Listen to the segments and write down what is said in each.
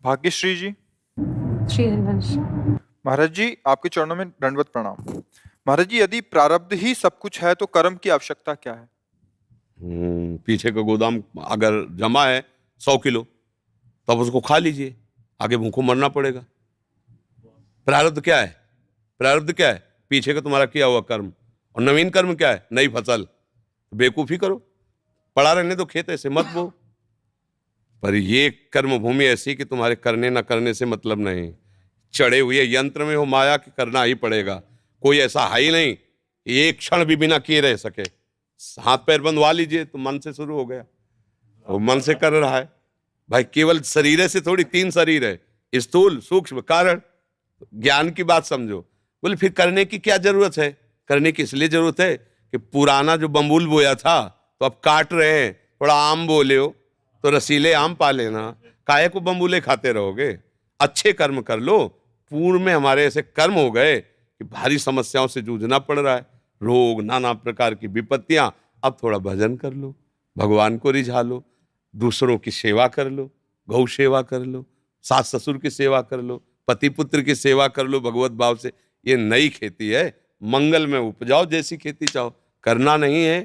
भाग्यश्री जी। श्री हरिवंश। महाराज जी, आपके चरणों में दंडवत प्रणाम। महाराज जी, यदि प्रारब्ध ही सब कुछ है तो कर्म की आवश्यकता क्या है? पीछे का गोदाम अगर जमा है 100 किलो, तब उसको खा लीजिए, आगे भूखों मरना पड़ेगा। प्रारब्ध क्या है? प्रारब्ध क्या है? पीछे का तुम्हारा किया हुआ कर्म। और नवीन कर्म क्या है? नई फसल। बेवकूफी करो, पड़ा रहने दो खेत, ऐसे मत बो। पर ये कर्म भूमि ऐसी कि तुम्हारे करने ना करने से मतलब नहीं। चढ़े हुए यंत्र में हो माया कि करना ही पड़ेगा। कोई ऐसा है ही नहीं एक क्षण भी बिना किए रह सके। हाथ पैर बंधवा लीजिए तो मन से शुरू हो गया, वो मन से कर रहा है। भाई केवल शरीर से थोड़ी, 3 शरीर है, स्थूल सूक्ष्म कारण। ज्ञान की बात समझो। बोले फिर करने की क्या जरूरत है? करने की इसलिए जरूरत है कि पुराना जो बम्बूल बोया था तो अब काट रहे हैं, थोड़ा आम बोले हो तो रसीले आम पा लेना, काहे को बम्बूले खाते रहोगे? अच्छे कर्म कर लो। पूर्व में हमारे ऐसे कर्म हो गए कि भारी समस्याओं से जूझना पड़ रहा है, रोग, नाना प्रकार की विपत्तियां। अब थोड़ा भजन कर लो, भगवान को रिझा लो, दूसरों की सेवा कर लो, गौ सेवा कर लो, सास ससुर की सेवा कर लो, पति पुत्र की सेवा कर लो भगवत भाव से। ये नई खेती है, मंगल में उपजाओ, जैसी खेती चाहो। करना नहीं है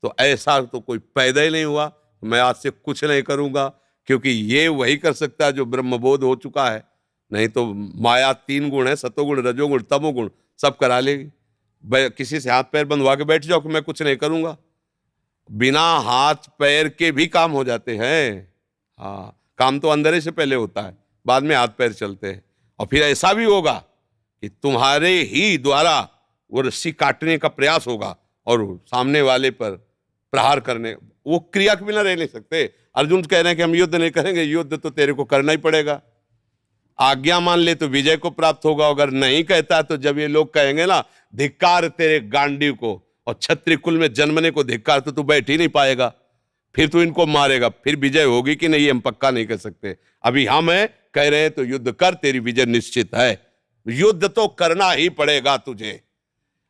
तो ऐसा तो कोई पैदा ही नहीं हुआ मैं आज से कुछ नहीं करूंगा, क्योंकि ये वही कर सकता है जो ब्रह्मबोध हो चुका है। नहीं तो माया 3 गुण है, सतोगुण, रजोगुण, तमोगुण, सब करा लेगी। किसी से हाथ पैर बंधवा के बैठ जाओ कि मैं कुछ नहीं करूंगा, बिना हाथ पैर के भी काम हो जाते हैं। हाँ, काम तो अंदर ही से पहले होता है, बाद में हाथ पैर चलते हैं। और फिर ऐसा भी होगा कि तुम्हारे ही द्वारा वो रस्सी काटने का प्रयास होगा और सामने वाले पर प्रहार करने, वो क्रिया के बिना रह नहीं सकते। अर्जुन कह रहे हैं कि हम युद्ध नहीं करेंगे, युद्ध तो तेरे को करना ही पड़ेगा। आज्ञा मान ले तो विजय को प्राप्त होगा, अगर नहीं कहता तो जब ये लोग कहेंगे ना धिक्कार तेरे गांडीव को और क्षत्रिय कुल में जन्मने को धिक्कार, तो तू बैठ ही नहीं पाएगा। फिर तू इनको मारेगा, फिर विजय होगी कि नहीं हम पक्का नहीं कर सकते। अभी हम है कह रहे हैं तो युद्ध कर, तेरी विजय निश्चित है। युद्ध तो करना ही पड़ेगा तुझे।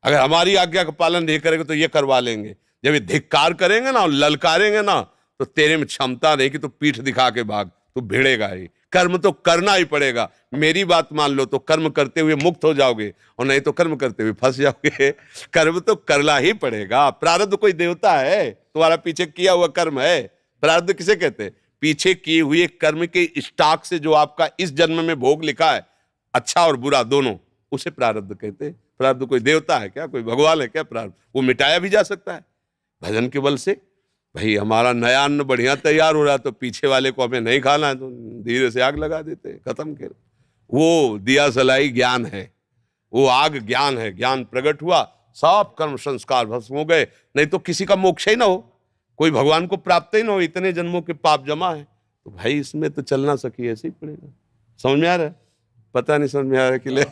अगर हमारी आज्ञा का पालन नहीं करेगा तो ये करवा लेंगे। जब ये धिक्कार करेंगे ना, ललकारेंगे ना, तो तेरे में क्षमता नहीं कि तू पीठ दिखा के भाग, तू भिड़ेगा ही। कर्म तो करना ही पड़ेगा। मेरी बात मान लो तो कर्म करते हुए मुक्त हो जाओगे, और नहीं तो कर्म करते हुए फंस जाओगे। कर्म तो करना ही पड़ेगा। प्रारब्ध कोई देवता है? तुम्हारा पीछे किया हुआ कर्म है। प्रारब्ध किसे कहते हैं? पीछे किए हुए कर्म के स्टॉक से जो आपका इस जन्म में भोग लिखा है, अच्छा और बुरा दोनों, उसे प्रारब्ध कहते हैं। प्रारब्ध कोई देवता है क्या? कोई भगवान है क्या? प्रारब्ध वो मिटाया भी जा सकता है भजन के बल से। भाई हमारा नया अन्न बढ़िया तैयार हो रहा है तो पीछे वाले को हमें नहीं खाना है तो धीरे से आग लगा देते हैं, खत्म कर। वो दिया सलाई ज्ञान है, वो आग ज्ञान है। ज्ञान प्रकट हुआ, सब कर्म संस्कार भस्म हो गए। नहीं तो किसी का मोक्ष ही ना हो, कोई भगवान को प्राप्त ही ना हो, इतने जन्मों के पाप जमा है। तो भाई इसमें तो चलना सकी ऐसे ही पड़ेगा। समझ में आ रहा है? पता नहीं समझ में आ रहा है कि ले